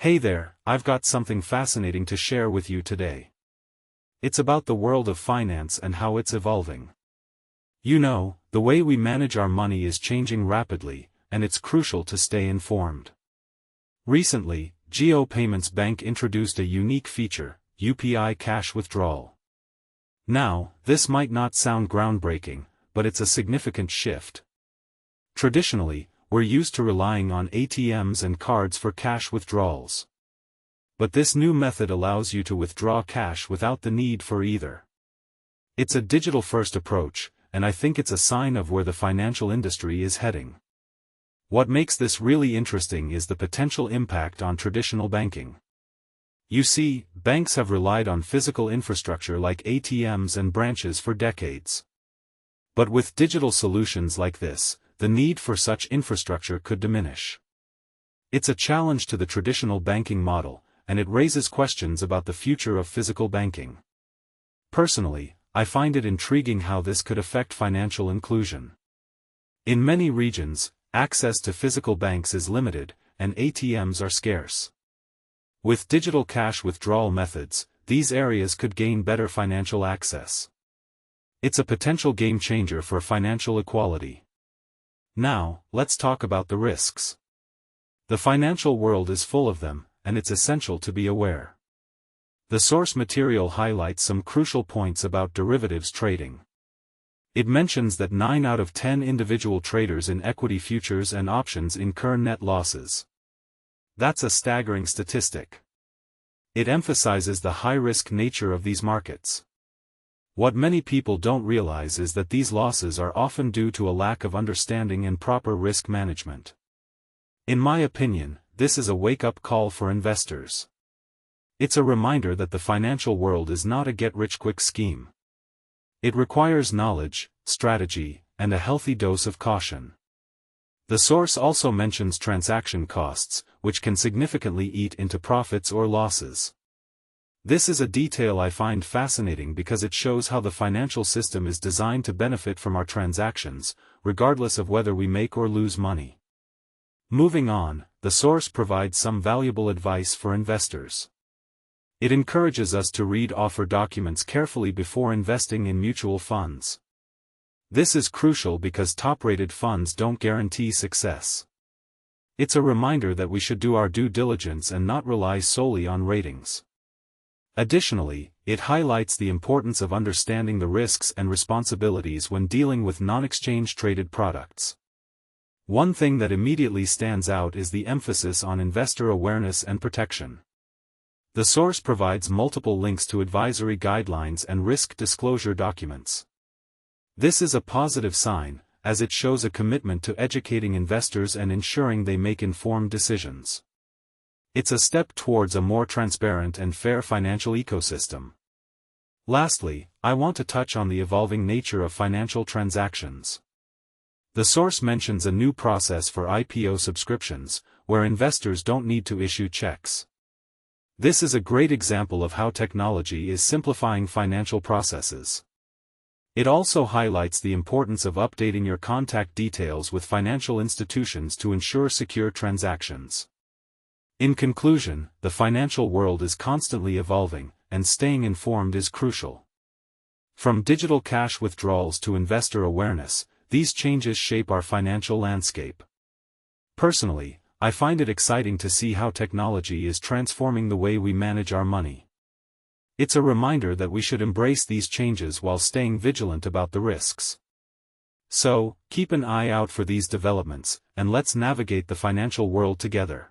Hey there, I've got something fascinating to share with you today. It's about the world of finance and how it's evolving. You know, the way we manage our money is changing rapidly, and it's crucial to stay informed. Recently, Jio Payments Bank introduced a unique feature, UPI cash withdrawal. Now, this might not sound groundbreaking, but it's a significant shift. Traditionally, we're used to relying on ATMs and cards for cash withdrawals. But this new method allows you to withdraw cash without the need for either. It's a digital-first approach, and I think it's a sign of where the financial industry is heading. What makes this really interesting is the potential impact on traditional banking. You see, banks have relied on physical infrastructure like ATMs and branches for decades. But with digital solutions like this, the need for such infrastructure could diminish. It's a challenge to the traditional banking model, and it raises questions about the future of physical banking. Personally, I find it intriguing how this could affect financial inclusion. In many regions, access to physical banks is limited, and ATMs are scarce. With digital cash withdrawal methods, these areas could gain better financial access. It's a potential game changer for financial equality. Now, let's talk about the risks. The financial world is full of them, and it's essential to be aware. The source material highlights some crucial points about derivatives trading. It mentions that 9 out of 10 individual traders in equity futures and options incur net losses. That's a staggering statistic. It emphasizes the high-risk nature of these markets. What many people don't realize is that these losses are often due to a lack of understanding and proper risk management. In my opinion, this is a wake-up call for investors. It's a reminder that the financial world is not a get-rich-quick scheme. It requires knowledge, strategy, and a healthy dose of caution. The source also mentions transaction costs, which can significantly eat into profits or losses. This is a detail I find fascinating because it shows how the financial system is designed to benefit from our transactions, regardless of whether we make or lose money. Moving on, the source provides some valuable advice for investors. It encourages us to read offer documents carefully before investing in mutual funds. This is crucial because top-rated funds don't guarantee success. It's a reminder that we should do our due diligence and not rely solely on ratings. Additionally, it highlights the importance of understanding the risks and responsibilities when dealing with non-exchange traded products. One thing that immediately stands out is the emphasis on investor awareness and protection. The source provides multiple links to advisory guidelines and risk disclosure documents. This is a positive sign, as it shows a commitment to educating investors and ensuring they make informed decisions. It's a step towards a more transparent and fair financial ecosystem. Lastly, I want to touch on the evolving nature of financial transactions. The source mentions a new process for IPO subscriptions, where investors don't need to issue checks. This is a great example of how technology is simplifying financial processes. It also highlights the importance of updating your contact details with financial institutions to ensure secure transactions. In conclusion, the financial world is constantly evolving, and staying informed is crucial. From digital cash withdrawals to investor awareness, these changes shape our financial landscape. Personally, I find it exciting to see how technology is transforming the way we manage our money. It's a reminder that we should embrace these changes while staying vigilant about the risks. So, keep an eye out for these developments, and let's navigate the financial world together.